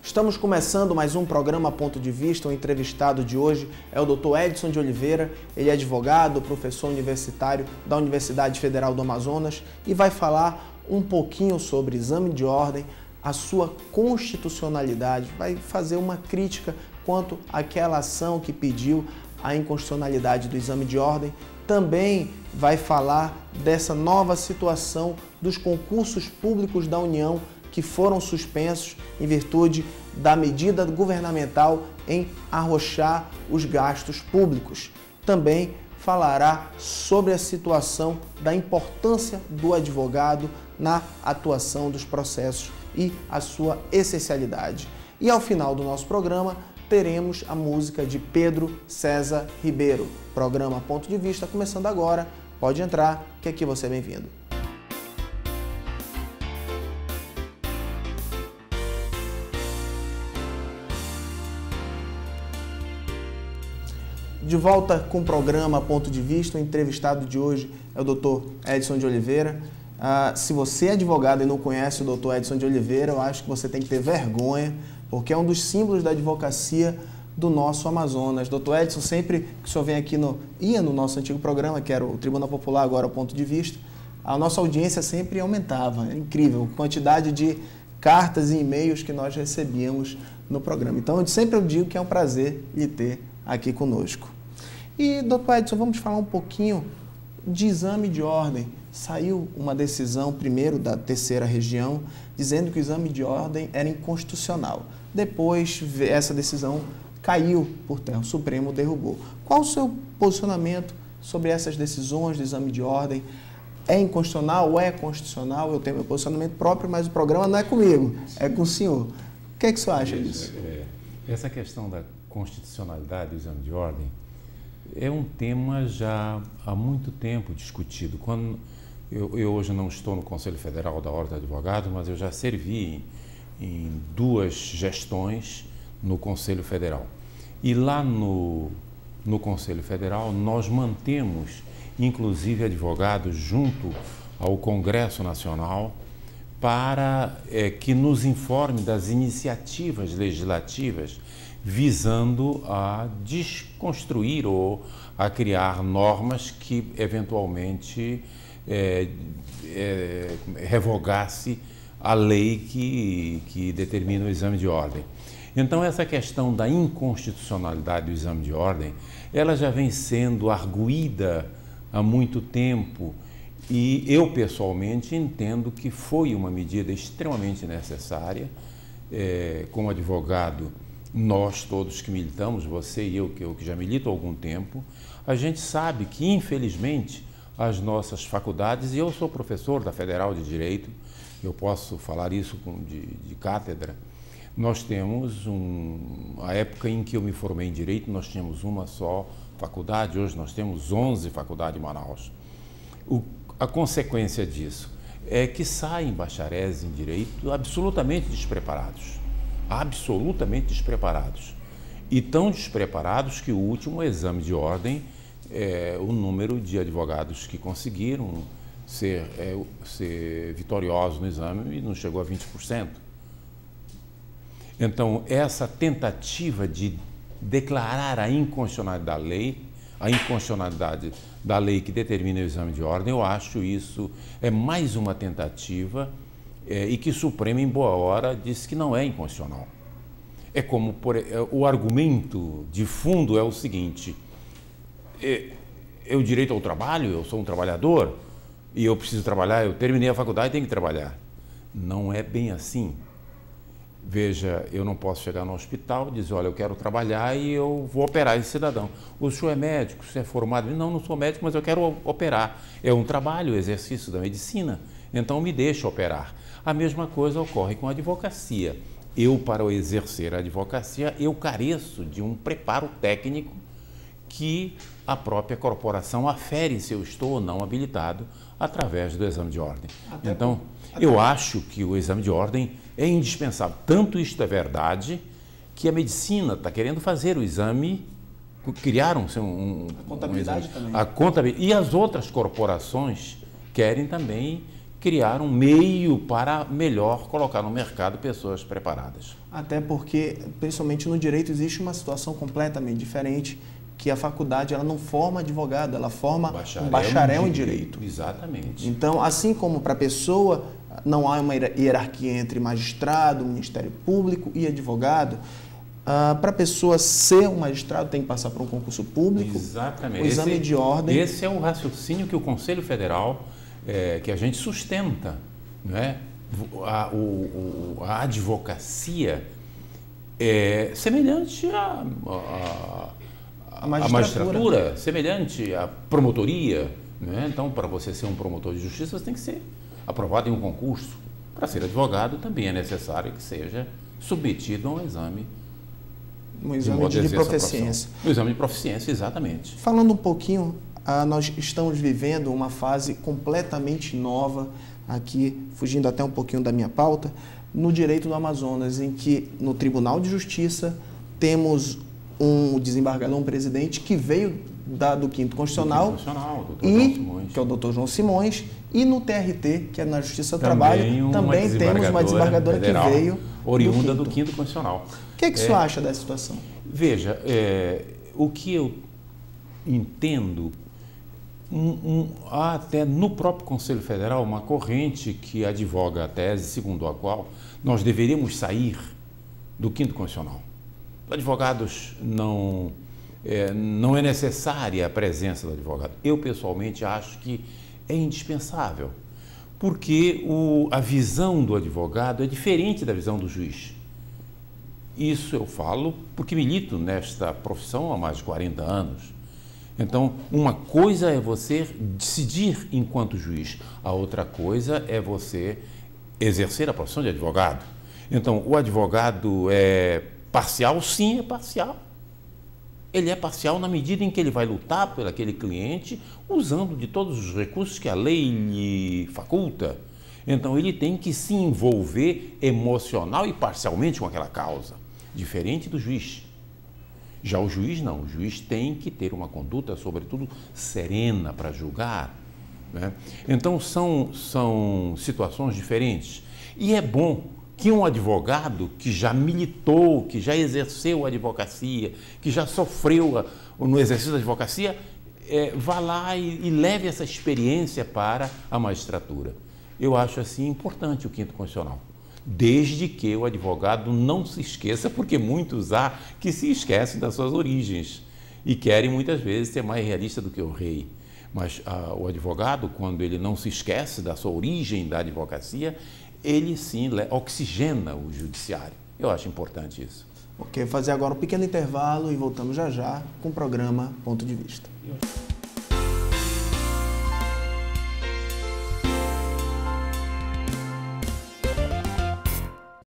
Estamos começando mais um programa Ponto de Vista. O entrevistado de hoje é o Dr. Edson de Oliveira. Ele é advogado, professor universitário da Universidade Federal do Amazonas e vai falar um pouquinho sobre exame de ordem, a sua constitucionalidade, vai fazer uma crítica quanto àquela ação que pediu a inconstitucionalidade do exame de ordem. Também vai falar dessa nova situação dos concursos públicos da União que foram suspensos em virtude da medida governamental em arrochar os gastos públicos. Também falará sobre a situação da importância do advogado na atuação dos processos e a sua essencialidade. E ao final do nosso programa, teremos a música de Pedro César Ribeiro. Programa Ponto de Vista começando agora. Pode entrar, que aqui você é bem-vindo. De volta com o programa Ponto de Vista, o entrevistado de hoje é o Dr. Edson de Oliveira. Se você é advogado e não conhece o Dr. Edson de Oliveira, eu acho que você tem que ter vergonha, porque é um dos símbolos da advocacia do nosso Amazonas. Dr. Edson, sempre que o senhor vem aqui ia no nosso antigo programa, que era o Tribuna Popular, agora o Ponto de Vista, a nossa audiência sempre aumentava. É incrível a quantidade de cartas e e-mails que nós recebíamos no programa. Então, eu sempre digo que é um prazer lhe ter aqui conosco. E, doutor Edson, vamos falar um pouquinho de exame de ordem. Saiu uma decisão, primeiro, da terceira região, dizendo que o exame de ordem era inconstitucional. Depois, essa decisão caiu por terra, o Supremo derrubou. Qual o seu posicionamento sobre essas decisões de exame de ordem? É inconstitucional ou é constitucional? Eu tenho meu posicionamento próprio, mas o programa não é comigo, é com o senhor. O que é que o senhor acha disso? Essa questão da constitucionalidade do exame de ordem é um tema já há muito tempo discutido. Quando eu hoje não estou no Conselho Federal da Ordem de Advogados, mas eu já servi em duas gestões no Conselho Federal. E lá no Conselho Federal nós mantemos, inclusive, advogados junto ao Congresso Nacional para que nos informe das iniciativas legislativas visando a desconstruir ou a criar normas que eventualmente revogasse a lei que determina o exame de ordem. Então, essa questão da inconstitucionalidade do exame de ordem, ela já vem sendo arguída há muito tempo e eu, pessoalmente, entendo que foi uma medida extremamente necessária. Como advogado, nós todos que militamos, você e eu que já milito há algum tempo, a gente sabe que, infelizmente, as nossas faculdades, e eu sou professor da Federal de Direito, eu posso falar isso de cátedra, nós temos a época em que eu me formei em Direito, nós tínhamos uma só faculdade, hoje nós temos 11 faculdades em Manaus. A consequência disso é que saem bacharéis em Direito absolutamente despreparados. E tão despreparados que o último exame de ordem, o número de advogados que conseguiram ser vitoriosos no exame não chegou a 20%. Então, essa tentativa de declarar a inconstitucionalidade da lei que determina o exame de ordem, eu acho isso é mais uma tentativa e que o Supremo, em boa hora, disse que não é inconstitucional. É como o argumento de fundo é o seguinte: eu direito ao trabalho, eu sou um trabalhador e eu preciso trabalhar, eu terminei a faculdade e tenho que trabalhar. Não é bem assim. Veja, eu não posso chegar no hospital e dizer, olha, eu quero trabalhar e eu vou operar esse cidadão. O senhor é médico, o senhor é formado? Não, não sou médico, mas eu quero operar. É um trabalho, o exercício da medicina, então me deixa operar. A mesma coisa ocorre com a advocacia. Eu, para exercer a advocacia, eu careço de um preparo técnico que a própria corporação afere se eu estou ou não habilitado através do exame de ordem. Então, eu acho que o exame de ordem é indispensável. Tanto isto é verdade que a medicina está querendo fazer o exame, criaram a contabilidade também. E as outras corporações querem também criar um meio para melhor colocar no mercado pessoas preparadas. Até porque, principalmente no direito, existe uma situação completamente diferente, que a faculdade ela não forma advogado, ela forma um bacharel em direito. Exatamente. Então, assim como para a pessoa não há uma hierarquia entre magistrado, Ministério Público e advogado, para a pessoa ser um magistrado tem que passar por um concurso público, exatamente. O exame de ordem. Esse é o raciocínio que o Conselho Federal, que a gente sustenta, né? A advocacia é semelhante à magistratura, semelhante à promotoria, né? Então, para você ser um promotor de justiça, você tem que ser aprovado em um concurso. Para ser advogado, também é necessário que seja submetido a um exame. Um exame de proficiência. Um exame de proficiência, exatamente. Falando um pouquinho, nós estamos vivendo uma fase completamente nova, aqui, fugindo até um pouquinho da minha pauta, no direito do Amazonas, em que no Tribunal de Justiça temos um desembargador, um presidente que veio do Quinto Constitucional, que é o Dr. João Simões, e no TRT, que é na Justiça do Trabalho, também temos uma desembargadora federal, que veio oriunda do Quinto Constitucional. O que é que o senhor acha dessa situação? Veja, o que eu entendo, há até no próprio Conselho Federal uma corrente que advoga a tese segundo a qual nós deveríamos sair do Quinto Constitucional. Os advogados não é necessária a presença do advogado. Eu, pessoalmente, acho que é indispensável, porque a visão do advogado é diferente da visão do juiz. Isso eu falo porque milito nesta profissão há mais de 40 anos. Então, uma coisa é você decidir enquanto juiz, a outra coisa é você exercer a profissão de advogado. Então, o advogado é parcial? Sim, é parcial. Ele é parcial na medida em que ele vai lutar por aquele cliente usando de todos os recursos que a lei lhe faculta. Então, ele tem que se envolver emocional e parcialmente com aquela causa, diferente do juiz. Já o juiz não, o juiz tem que ter uma conduta, sobretudo, serena para julgar, né? Então, são situações diferentes. E é bom que um advogado que já militou, que já exerceu a advocacia, que já sofreu no exercício da advocacia, vá lá e leve essa experiência para a magistratura. Eu acho assim importante o Quinto Constitucional, desde que o advogado não se esqueça, porque muitos há que se esquecem das suas origens e querem muitas vezes ser mais realista do que o rei. Mas o advogado, quando ele não se esquece da sua origem da advocacia, ele sim oxigena o judiciário. Eu acho importante isso. Ok, vou fazer agora um pequeno intervalo e voltamos já já com o programa Ponto de Vista.